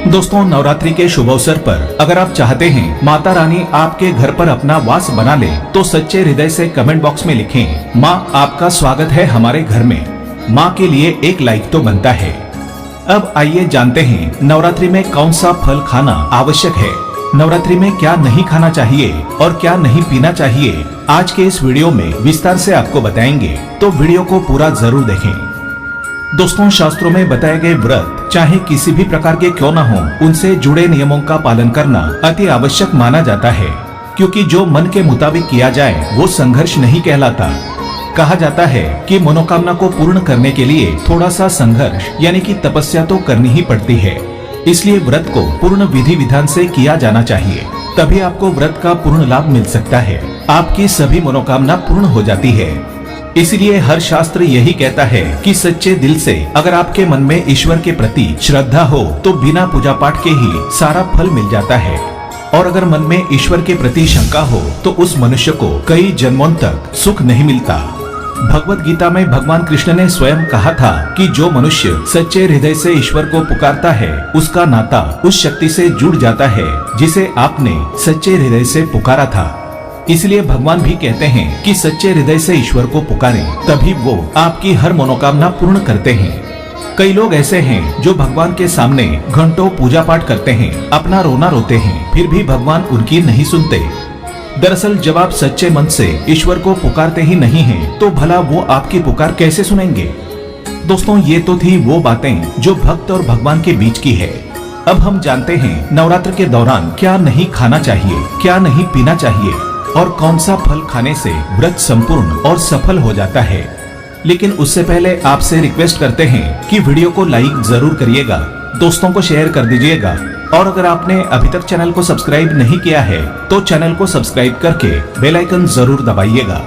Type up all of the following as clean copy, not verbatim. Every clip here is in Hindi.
दोस्तों, नवरात्रि के शुभ अवसर पर अगर आप चाहते हैं माता रानी आपके घर पर अपना वास बना ले, तो सच्चे हृदय से कमेंट बॉक्स में लिखें, माँ आपका स्वागत है हमारे घर में। माँ के लिए एक लाइक तो बनता है। अब आइए जानते हैं नवरात्रि में कौन सा फल खाना आवश्यक है, नवरात्रि में क्या नहीं खाना चाहिए और क्या नहीं पीना चाहिए। आज के इस वीडियो में विस्तार से आपको बताएंगे, तो वीडियो को पूरा जरूर देखें। दोस्तों, शास्त्रों में बताए गए व्रत चाहे किसी भी प्रकार के क्यों न हो, उनसे जुड़े नियमों का पालन करना अति आवश्यक माना जाता है, क्योंकि जो मन के मुताबिक किया जाए वो संघर्ष नहीं कहलाता। कहा जाता है कि मनोकामना को पूर्ण करने के लिए थोड़ा सा संघर्ष यानी कि तपस्या तो करनी ही पड़ती है। इसलिए व्रत को पूर्ण विधि विधान से किया जाना चाहिए, तभी आपको व्रत का पूर्ण लाभ मिल सकता है, आपकी सभी मनोकामना पूर्ण हो जाती है। इसलिए हर शास्त्र यही कहता है कि सच्चे दिल से अगर आपके मन में ईश्वर के प्रति श्रद्धा हो तो बिना पूजा पाठ के ही सारा फल मिल जाता है। और अगर मन में ईश्वर के प्रति शंका हो तो उस मनुष्य को कई जन्मों तक सुख नहीं मिलता। भगवत गीता में भगवान कृष्ण ने स्वयं कहा था कि जो मनुष्य सच्चे हृदय से ईश्वर को पुकारता है, उसका नाता उस शक्ति से जुड़ जाता है जिसे आपने सच्चे हृदय से पुकारा था। इसलिए भगवान भी कहते हैं कि सच्चे हृदय से ईश्वर को पुकारें, तभी वो आपकी हर मनोकामना पूर्ण करते हैं। कई लोग ऐसे हैं जो भगवान के सामने घंटों पूजा पाठ करते हैं, अपना रोना रोते हैं, फिर भी भगवान उनकी नहीं सुनते। दरअसल जब आप सच्चे मन से ईश्वर को पुकारते ही नहीं हैं, तो भला वो आपकी पुकार कैसे सुनेंगे। दोस्तों, ये तो थी वो बातें जो भक्त और भगवान के बीच की है। अब हम जानते हैं नवरात्र के दौरान क्या नहीं खाना चाहिए, क्या नहीं पीना चाहिए और कौन सा फल खाने से व्रत संपूर्ण और सफल हो जाता है। लेकिन उससे पहले आपसे रिक्वेस्ट करते हैं कि वीडियो को लाइक जरूर करिएगा, दोस्तों को शेयर कर दीजिएगा, और अगर आपने अभी तक चैनल को सब्सक्राइब नहीं किया है तो चैनल को सब्सक्राइब करके बेल आइकन जरूर दबाइएगा।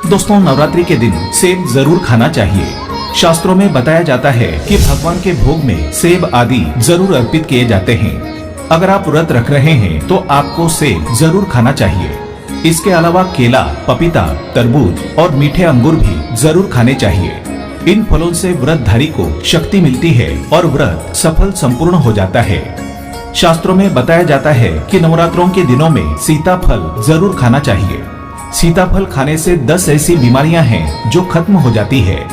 दोस्तों, नवरात्रि के दिन सेब जरूर खाना चाहिए। शास्त्रों में बताया जाता है कि भगवान के भोग में सेब आदि जरूर अर्पित किए जाते हैं। अगर आप व्रत रख रहे हैं तो आपको सेब जरूर खाना चाहिए। इसके अलावा केला, पपीता, तरबूज और मीठे अंगूर भी जरूर खाने चाहिए। इन फलों से व्रतधारी को शक्ति मिलती है और व्रत सफल संपूर्ण हो जाता है। शास्त्रों में बताया जाता है कि नवरात्रों के दिनों में सीताफल जरूर खाना चाहिए। सीताफल खाने से 10 ऐसी बीमारियां हैं जो खत्म हो जाती है।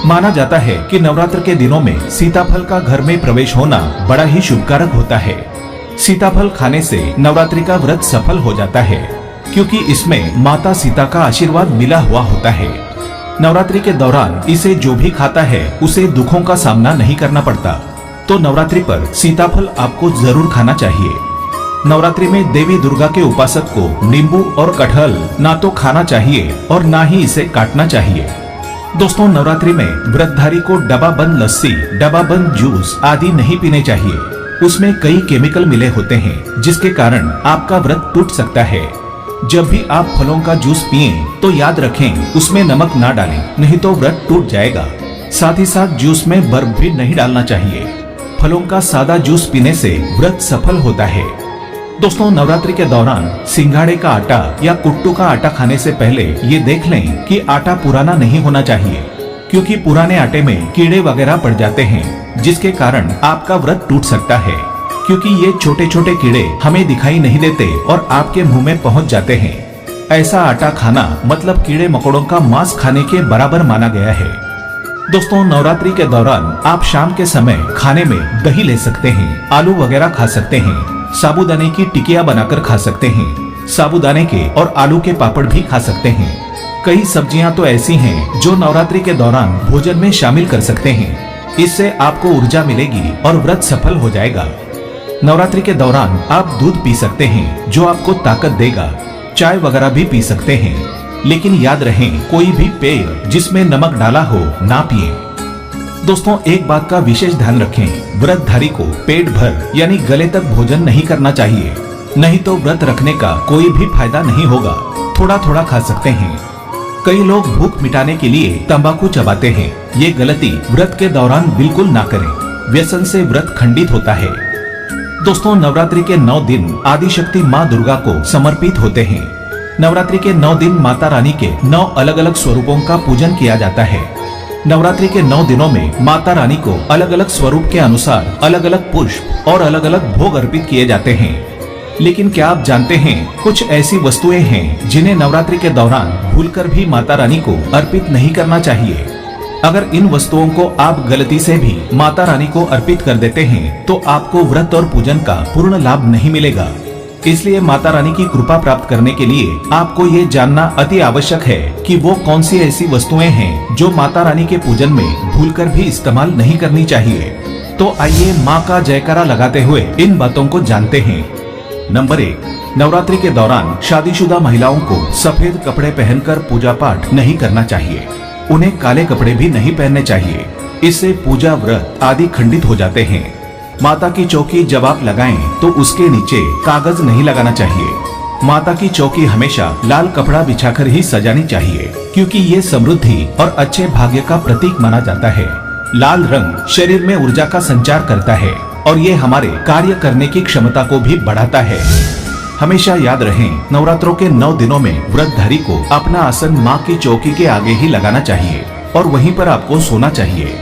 माना जाता है कि नवरात्र के दिनों में सीताफल का घर में प्रवेश होना बड़ा ही शुभकारक होता है। सीताफल खाने से नवरात्रि का व्रत सफल हो जाता है, क्योंकि इसमें माता सीता का आशीर्वाद मिला हुआ होता है। नवरात्रि के दौरान इसे जो भी खाता है उसे दुखों का सामना नहीं करना पड़ता। तो नवरात्रि पर सीताफल आपको जरूर खाना चाहिए। नवरात्रि में देवी दुर्गा के उपासक को नींबू और कटहल ना तो खाना चाहिए और ना ही इसे काटना चाहिए। दोस्तों, नवरात्रि में व्रतधारी को डब्बा बंद लस्सी, डब्बा बंद जूस आदि नहीं पीने चाहिए। उसमें कई केमिकल मिले होते हैं जिसके कारण आपका व्रत टूट सकता है। जब भी आप फलों का जूस पिएं तो याद रखें उसमें नमक ना डालें, नहीं तो व्रत टूट जाएगा। साथ ही साथ जूस में बर्फ भी नहीं डालना चाहिए। फलों का सादा जूस पीने से व्रत सफल होता है। दोस्तों, नवरात्रि के दौरान सिंघाड़े का आटा या कुट्टू का आटा खाने से पहले ये देख लें कि आटा पुराना नहीं होना चाहिए, क्योंकि पुराने आटे में कीड़े वगैरह पड़ जाते हैं जिसके कारण आपका व्रत टूट सकता है। क्योंकि ये छोटे छोटे कीड़े हमें दिखाई नहीं देते और आपके मुंह में पहुंच जाते हैं। ऐसा आटा खाना मतलब कीड़े मकोड़ों का मांस खाने के बराबर माना गया है। दोस्तों, नवरात्रि के दौरान आप शाम के समय खाने में दही ले सकते हैं, आलू वगैरह खा सकते हैं, साबूदाने की टिकिया बनाकर खा सकते हैं, साबूदाने के और आलू के पापड़ भी खा सकते हैं। कई सब्जियां तो ऐसी हैं जो नवरात्रि के दौरान भोजन में शामिल कर सकते हैं। इससे आपको ऊर्जा मिलेगी और व्रत सफल हो जाएगा। नवरात्रि के दौरान आप दूध पी सकते हैं जो आपको ताकत देगा। चाय वगैरह भी पी सकते हैं, लेकिन याद रहे कोई भी पेय जिसमें नमक डाला हो ना पिए। दोस्तों, एक बात का विशेष ध्यान रखें, व्रतधारी को पेट भर यानी गले तक भोजन नहीं करना चाहिए, नहीं तो व्रत रखने का कोई भी फायदा नहीं होगा। थोड़ा थोड़ा खा सकते हैं। कई लोग भूख मिटाने के लिए तंबाकू चबाते हैं। ये गलती व्रत के दौरान बिल्कुल ना करें, व्यसन से व्रत खंडित होता है। दोस्तों, नवरात्रि के 9 दिन आदिशक्ति माँ दुर्गा को समर्पित होते हैं। नवरात्रि के 9 दिन माता रानी के 9 अलग अलग स्वरूपों का पूजन किया जाता है। नवरात्रि के 9 दिनों में माता रानी को अलग अलग स्वरूप के अनुसार अलग अलग पुष्प और अलग अलग भोग अर्पित किए जाते हैं। लेकिन क्या आप जानते हैं कुछ ऐसी वस्तुएं हैं जिन्हें नवरात्रि के दौरान भूलकर भी माता रानी को अर्पित नहीं करना चाहिए। अगर इन वस्तुओं को आप गलती से भी माता रानी को अर्पित कर देते हैं तो आपको व्रत और पूजन का पूर्ण लाभ नहीं मिलेगा। इसलिए माता रानी की कृपा प्राप्त करने के लिए आपको ये जानना अति आवश्यक है कि वो कौन सी ऐसी वस्तुएं हैं जो माता रानी के पूजन में भूलकर भी इस्तेमाल नहीं करनी चाहिए। तो आइए माँ का जयकारा लगाते हुए इन बातों को जानते हैं। नंबर 1, नवरात्रि के दौरान शादीशुदा महिलाओं को सफेद कपड़े पहनकर पूजा पाठ नहीं करना चाहिए। उन्हें काले कपड़े भी नहीं पहनने चाहिए। इससे पूजा व्रत आदि खंडित हो जाते हैं। माता की चौकी जब आप लगाएं तो उसके नीचे कागज नहीं लगाना चाहिए। माता की चौकी हमेशा लाल कपड़ा बिछाकर ही सजानी चाहिए, क्योंकि ये समृद्धि और अच्छे भाग्य का प्रतीक माना जाता है। लाल रंग शरीर में ऊर्जा का संचार करता है और ये हमारे कार्य करने की क्षमता को भी बढ़ाता है। हमेशा याद रहें, नवरात्रों के 9 दिनों में व्रतधारी को अपना आसन माँ की चौकी के आगे ही लगाना चाहिए और वहीं पर आपको सोना चाहिए।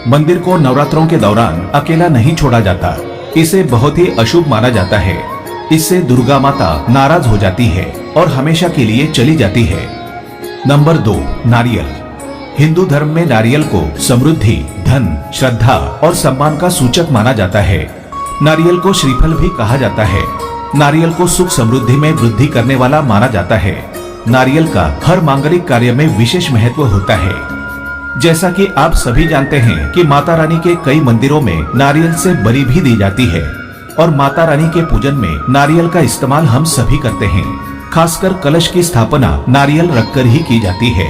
मंदिर को नवरात्रों के दौरान अकेला नहीं छोड़ा जाता। इसे बहुत ही अशुभ माना जाता है। इससे दुर्गा माता नाराज हो जाती है और हमेशा के लिए चली जाती है। नंबर 2, नारियल। हिंदू धर्म में नारियल को समृद्धि, धन, श्रद्धा और सम्मान का सूचक माना जाता है। नारियल को श्रीफल भी कहा जाता है। नारियल को सुख समृद्धि में वृद्धि करने वाला माना जाता है। नारियल का हर मांगलिक कार्य में विशेष महत्व होता है। जैसा कि आप सभी जानते हैं कि माता रानी के कई मंदिरों में नारियल से बलि भी दी जाती है और माता रानी के पूजन में नारियल का इस्तेमाल हम सभी करते हैं। खासकर कलश की स्थापना नारियल रखकर ही की जाती है।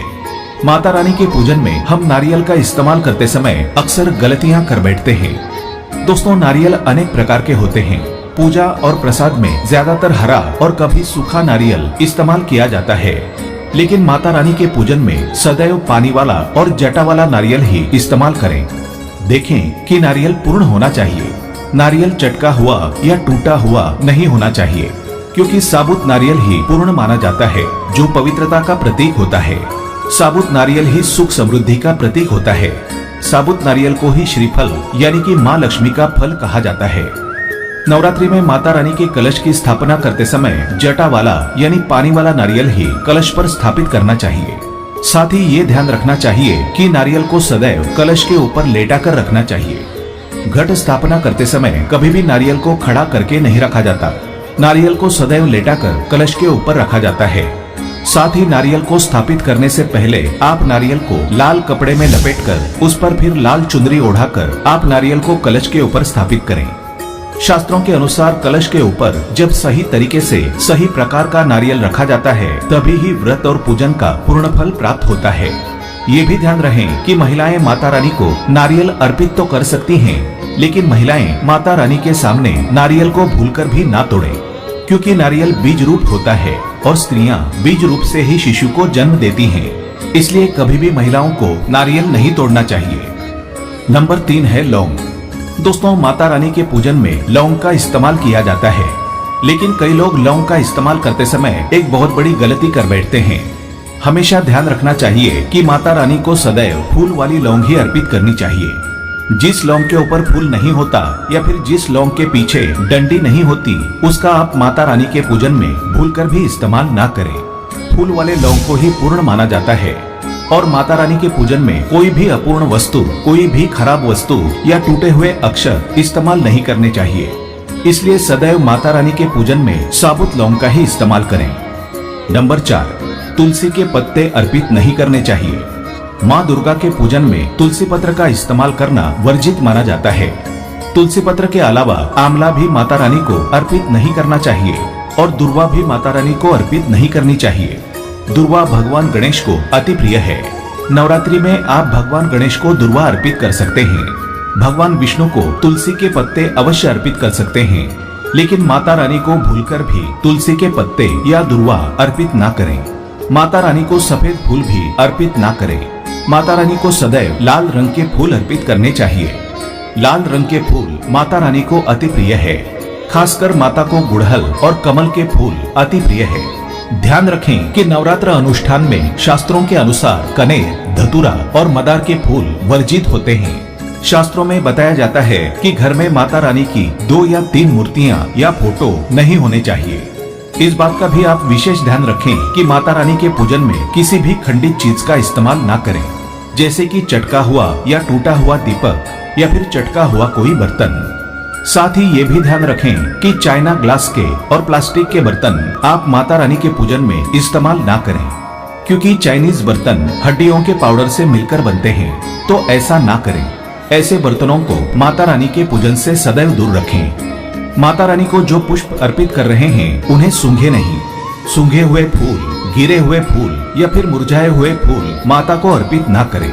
माता रानी के पूजन में हम नारियल का इस्तेमाल करते समय अक्सर गलतियां कर बैठते हैं। दोस्तों, नारियल अनेक प्रकार के होते हैं। पूजा और प्रसाद में ज्यादातर हरा और कभी सूखा नारियल इस्तेमाल किया जाता है, लेकिन माता रानी के पूजन में सदैव पानी वाला और जटा वाला नारियल ही इस्तेमाल करें। देखें कि नारियल पूर्ण होना चाहिए। नारियल चटका हुआ या टूटा हुआ नहीं होना चाहिए, क्योंकि साबुत नारियल ही पूर्ण माना जाता है, जो पवित्रता का प्रतीक होता है। साबुत नारियल ही सुख समृद्धि का प्रतीक होता है। साबुत नारियल को ही श्रीफल यानी कि माँ लक्ष्मी का फल कहा जाता है। नवरात्रि में माता रानी के कलश की स्थापना करते समय जटा वाला यानी पानी वाला नारियल ही कलश पर स्थापित करना चाहिए। साथ ही ये ध्यान रखना चाहिए कि नारियल को सदैव कलश के ऊपर लेटा कर रखना चाहिए। घट स्थापना करते समय कभी भी नारियल को खड़ा करके नहीं रखा जाता। नारियल को सदैव लेटाकर कलश के ऊपर रखा जाता है। साथ ही नारियल को स्थापित करने से पहले आप नारियल को लाल कपड़े में लपेटकर उस पर फिर लाल चुनरी ओढ़ाकर आप नारियल को कलश के ऊपर स्थापित करें। शास्त्रों के अनुसार कलश के ऊपर जब सही तरीके से सही प्रकार का नारियल रखा जाता है, तभी ही व्रत और पूजन का पूर्ण फल प्राप्त होता है। ये भी ध्यान रहें कि महिलाएं माता रानी को नारियल अर्पित तो कर सकती हैं, लेकिन महिलाएं माता रानी के सामने नारियल को भूलकर भी ना तोड़ें, क्योंकि नारियल बीज रूप होता है और स्त्रियां बीज रूप से ही शिशु को जन्म देती हैं। इसलिए कभी भी महिलाओं को नारियल नहीं तोड़ना चाहिए। नंबर 3 है लौंग। दोस्तों, माता रानी के पूजन में लौंग का इस्तेमाल किया जाता है, लेकिन कई लोग लौंग का इस्तेमाल करते समय एक बहुत बड़ी गलती कर बैठते हैं। हमेशा ध्यान रखना चाहिए कि माता रानी को सदैव फूल वाली लौंग ही अर्पित करनी चाहिए। जिस लौंग के ऊपर फूल नहीं होता या फिर जिस लौंग के पीछे डंडी नहीं होती, उसका आप माता रानी के पूजन में भूलकर भी इस्तेमाल ना करें। फूल वाले लौंग को ही पूर्ण माना जाता है और माता रानी के पूजन में कोई भी अपूर्ण वस्तु, कोई भी खराब वस्तु या टूटे हुए अक्षर इस्तेमाल नहीं करने चाहिए। इसलिए सदैव माता रानी के पूजन में साबुत लौंग का ही इस्तेमाल करें। नंबर 4, तुलसी के पत्ते अर्पित नहीं करने चाहिए। माँ दुर्गा के पूजन में तुलसी पत्र का इस्तेमाल करना वर्जित माना जाता है। तुलसी पत्र के अलावा आंवला भी माता रानी को अर्पित नहीं करना चाहिए और दुर्वा भी माता रानी को अर्पित नहीं करनी चाहिए। दुर्वा भगवान गणेश को अति प्रिय है। नवरात्रि में आप भगवान गणेश को दुर्वा अर्पित कर सकते हैं। भगवान विष्णु को तुलसी के पत्ते अवश्य अर्पित कर सकते हैं, लेकिन माता रानी को भूलकर भी तुलसी के पत्ते या दुर्वा अर्पित ना करें। माता रानी को सफेद फूल भी अर्पित ना करें। माता रानी को सदैव लाल रंग के फूल अर्पित करने चाहिए। लाल रंग के फूल माता रानी को अति प्रिय है। खासकर माता को गुड़हल और कमल के फूल अति प्रिय है। ध्यान रखें कि नवरात्र अनुष्ठान में शास्त्रों के अनुसार कनेर, धतूरा और मदार के फूल वर्जित होते हैं। शास्त्रों में बताया जाता है कि घर में माता रानी की 2 या 3 मूर्तियां या फोटो नहीं होने चाहिए। इस बात का भी आप विशेष ध्यान रखें कि माता रानी के पूजन में किसी भी खंडित चीज का इस्तेमाल ना करें, जैसे कि चटका हुआ या टूटा हुआ दीपक या फिर चटका हुआ कोई बर्तन। साथ ही ये भी ध्यान रखें कि चाइना ग्लास के और प्लास्टिक के बर्तन आप माता रानी के पूजन में इस्तेमाल ना करें, क्योंकि चाइनीज बर्तन हड्डियों के पाउडर से मिलकर बनते हैं, तो ऐसा ना करें। ऐसे बर्तनों को माता रानी के पूजन से सदैव दूर रखें। माता रानी को जो पुष्प अर्पित कर रहे हैं उन्हें सूंघे नहीं। सूंघे हुए फूल, गिरे हुए फूल या फिर मुरझाए हुए फूल माता को अर्पित ना करें।